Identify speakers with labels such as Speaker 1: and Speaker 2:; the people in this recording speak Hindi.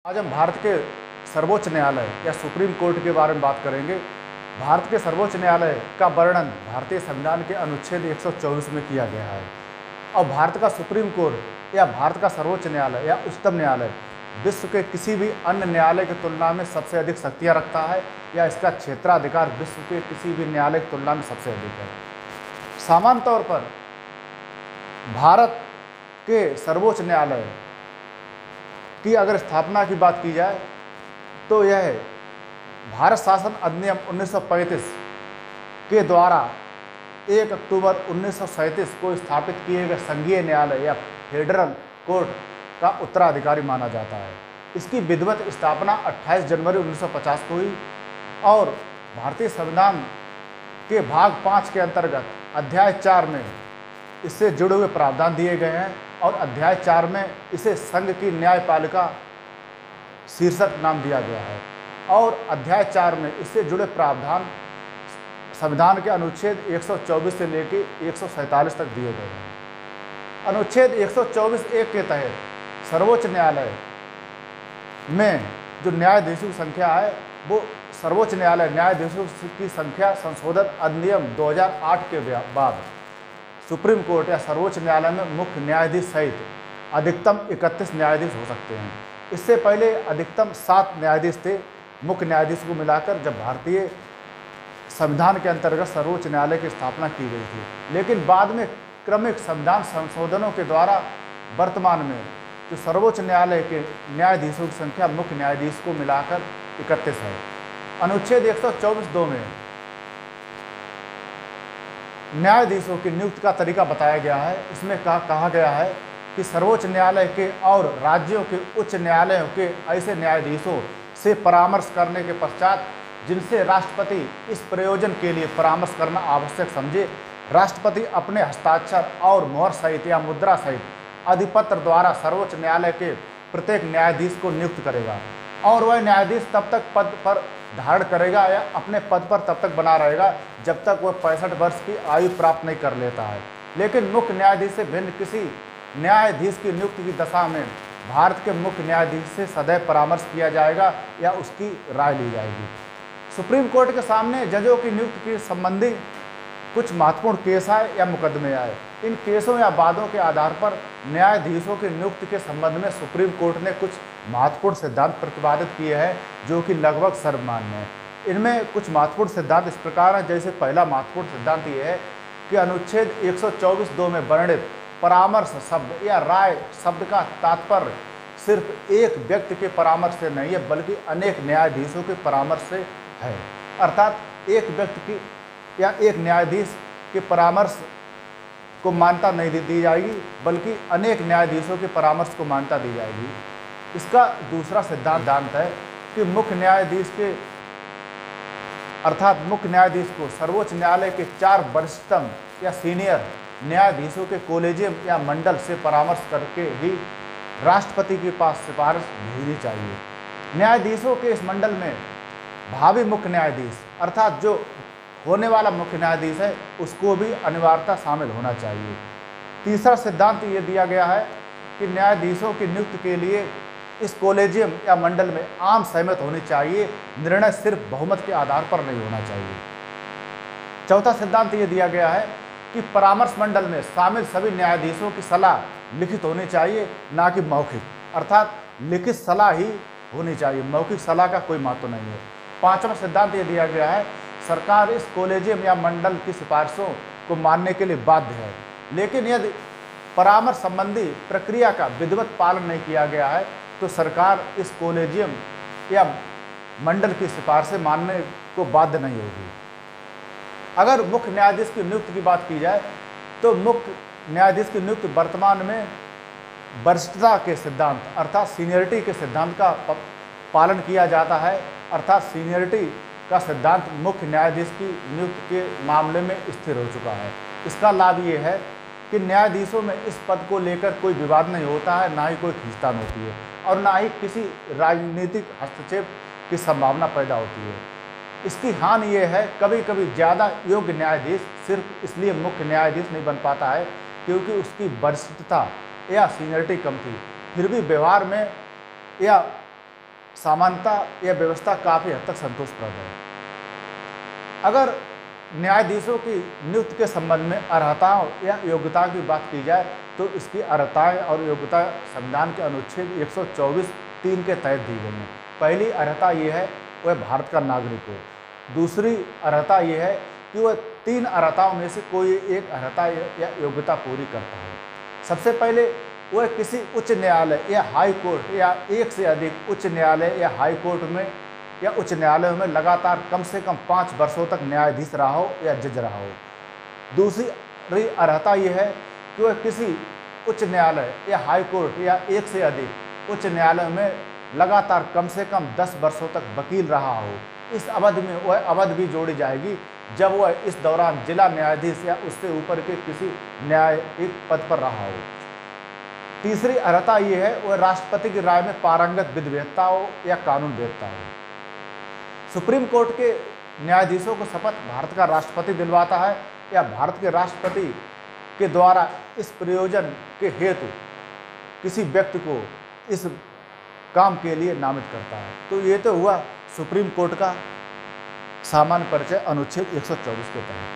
Speaker 1: आज हम भारत के सर्वोच्च न्यायालय या सुप्रीम कोर्ट के बारे में बात करेंगे। भारत के सर्वोच्च न्यायालय का वर्णन भारतीय संविधान के अनुच्छेद 124 में किया गया है। और भारत का सुप्रीम कोर्ट या भारत का सर्वोच्च न्यायालय या उच्चतम न्यायालय विश्व के किसी भी अन्य न्यायालय की तुलना में सबसे अधिक शक्तियाँ रखता है या इसका क्षेत्राधिकार विश्व के किसी भी न्यायालय की तुलना में सबसे अधिक है। सामान्य तौर पर भारत के सर्वोच्च न्यायालय की अगर स्थापना की बात की जाए तो यह भारत शासन अधिनियम 1935 के द्वारा 1 अक्टूबर 1937 को स्थापित किए गए संघीय न्यायालय या फेडरल कोर्ट का उत्तराधिकारी माना जाता है। इसकी विधिवत स्थापना 28 जनवरी 1950 को हुई और भारतीय संविधान के भाग 5 के अंतर्गत अध्याय 4 में इससे जुड़े हुए प्रावधान दिए गए हैं और अध्याय 4 में इसे संघ की न्यायपालिका शीर्षक नाम दिया गया है और अध्याय 4 में इससे जुड़े प्रावधान संविधान के अनुच्छेद 124 से लेकर 147 तक दिए गए हैं। अनुच्छेद 124(1) के तहत सर्वोच्च न्यायालय में जो न्यायाधीशों की संख्या है वो सर्वोच्च न्यायालय न्यायाधीशों की संख्या संशोधन अधिनियम 2008 के बाद सुप्रीम कोर्ट या सर्वोच्च न्यायालय में मुख्य न्यायाधीश सहित अधिकतम 31 न्यायाधीश हो सकते हैं। इससे पहले अधिकतम 7 न्यायाधीश थे मुख्य न्यायाधीश को मिलाकर जब भारतीय संविधान के अंतर्गत सर्वोच्च न्यायालय की स्थापना की गई थी। लेकिन बाद में क्रमिक संविधान संशोधनों के द्वारा वर्तमान में जो सर्वोच्च न्यायालय के न्यायाधीशों की संख्या मुख्य न्यायाधीश को मिलाकर 31 है। अनुच्छेद 124(2) में न्यायाधीशों की नियुक्ति का तरीका बताया गया है। इसमें कहा गया है कि सर्वोच्च न्यायालय के और राज्यों के उच्च न्यायालयों के ऐसे न्यायाधीशों से परामर्श करने के पश्चात जिनसे राष्ट्रपति इस प्रयोजन के लिए परामर्श करना आवश्यक समझे, राष्ट्रपति अपने हस्ताक्षर और मोहर सहित या मुद्रा सहित अधिपत्र द्वारा सर्वोच्च न्यायालय के प्रत्येक न्यायाधीश को नियुक्त करेगा और वह न्यायाधीश तब तक पद पर धारण करेगा या अपने पद पर तब तक बना रहेगा जब तक वह 65 वर्ष की आयु प्राप्त नहीं कर लेता है। लेकिन मुख्य न्यायाधीश से भिन्न किसी न्यायाधीश की नियुक्ति की दशा में भारत के मुख्य न्यायाधीश से सदैव परामर्श किया जाएगा या उसकी राय ली जाएगी। सुप्रीम कोर्ट के सामने जजों की नियुक्ति के संबंधी कुछ महत्वपूर्ण केस आए या मुकदमे आए। इन केसों या वादों के आधार पर न्यायाधीशों की नियुक्ति के संबंध में सुप्रीम कोर्ट ने कुछ महत्वपूर्ण सिद्धांत प्रतिपादित किए हैं जो कि लगभग सर्वमान्य हैं। इनमें कुछ महत्वपूर्ण सिद्धांत इस प्रकार हैं। जैसे पहला महत्वपूर्ण सिद्धांत ये है कि अनुच्छेद 124(2) में वर्णित परामर्श शब्द या राय शब्द का तात्पर्य सिर्फ एक व्यक्ति के परामर्श से नहीं है बल्कि अनेक न्यायाधीशों के परामर्श से है। अर्थात एक व्यक्ति की या एक न्यायाधीश के परामर्श को मान्यता नहीं दी जाएगी बल्कि अनेक न्यायाधीशों के परामर्श को मान्यता दी जाएगी। इसका दूसरा सिद्धांत है कि मुख्य न्यायाधीश के अर्थात मुख्य न्यायाधीश को सर्वोच्च न्यायालय के 4 वरिष्ठतम या सीनियर न्यायाधीशों के कॉलेजियम या मंडल से परामर्श करके ही राष्ट्रपति के पास सिफारिश भेजनी चाहिए। न्यायाधीशों के इस मंडल में भावी मुख्य न्यायाधीश अर्थात जो होने वाला मुख्य न्यायाधीश है उसको भी अनिवार्यता शामिल होना चाहिए। तीसरा सिद्धांत ये दिया गया है कि न्यायाधीशों की नियुक्ति के लिए इस कॉलेजियम या मंडल में आम सहमत होनी चाहिए, निर्णय सिर्फ बहुमत के आधार पर नहीं होना चाहिए। चौथा सिद्धांत ये दिया गया है कि परामर्श मंडल में शामिल सभी न्यायाधीशों की सलाह लिखित होनी चाहिए, ना कि मौखिक, अर्थात लिखित सलाह ही होनी चाहिए, मौखिक सलाह का कोई महत्व नहीं है। पांचवा सिद्धांत ये दिया गया है सरकार इस कॉलेजियम या मंडल की सिफारिशों को मानने के लिए बाध्य है, लेकिन यदि परामर्श संबंधी प्रक्रिया का विधिवत पालन नहीं किया गया है तो सरकार इस कॉलेजियम या मंडल की सिफारिशें मानने को बाध्य नहीं होगी। अगर मुख्य न्यायाधीश की नियुक्ति की बात की जाए तो मुख्य न्यायाधीश की नियुक्ति वर्तमान में वरिष्ठता के सिद्धांत अर्थात सीनियरिटी के सिद्धांत का पालन किया जाता है। अर्थात सीनियरिटी का सिद्धांत मुख्य न्यायाधीश की नियुक्ति के मामले में स्थिर हो चुका है। इसका लाभ ये है कि न्यायाधीशों में इस पद को लेकर कोई विवाद नहीं होता है, ना ही कोई खींचतान होती है और ना ही किसी राजनीतिक हस्तक्षेप की संभावना पैदा होती है। इसकी हानि ये है कभी कभी ज़्यादा योग्य न्यायाधीश सिर्फ इसलिए मुख्य न्यायाधीश नहीं बन पाता है क्योंकि उसकी वरिष्ठता या सीनियरिटी कम थी, फिर भी व्यवहार में या समानता यह व्यवस्था काफ़ी हद तक संतोषप्रद है। अगर न्यायाधीशों की नियुक्ति के संबंध में अर्हताओं या योग्यता की बात की जाए तो इसकी अर्हताएं और योग्यता संविधान के अनुच्छेद 124(3) के तहत दी गई हैं। पहली अर्हता ये है वह भारत का नागरिक हो। दूसरी अर्हता ये है कि वह 3 अर्हताओं में से कोई एक अर्हता या योग्यता पूरी करता है। सबसे पहले वह किसी उच्च न्यायालय या हाई कोर्ट या एक से अधिक उच्च न्यायालय या हाई कोर्ट में या उच्च न्यायालयों में लगातार कम से कम 5 वर्षों तक न्यायाधीश रहा हो या जज रहा हो। दूसरी अर्हता यह है कि वह किसी उच्च न्यायालय या हाई कोर्ट या एक से अधिक उच्च न्यायालय में लगातार कम से कम 10 वर्षों तक वकील रहा हो। इस अवधि में वह अवधि भी जोड़ी जाएगी जब वह इस दौरान जिला न्यायाधीश या उससे ऊपर के किसी न्यायिक पद पर रहा हो। तीसरी अर्हता यह है वह राष्ट्रपति की राय में पारंगत विधिवेत्ता हो या कानून वेत्ता हो। सुप्रीम कोर्ट के न्यायाधीशों को शपथ भारत का राष्ट्रपति दिलवाता है या भारत के राष्ट्रपति के द्वारा इस प्रयोजन के हेतु किसी व्यक्ति को इस काम के लिए नामित करता है। तो ये तो हुआ सुप्रीम कोर्ट का सामान्य परिचय अनुच्छेद 124 के तहत।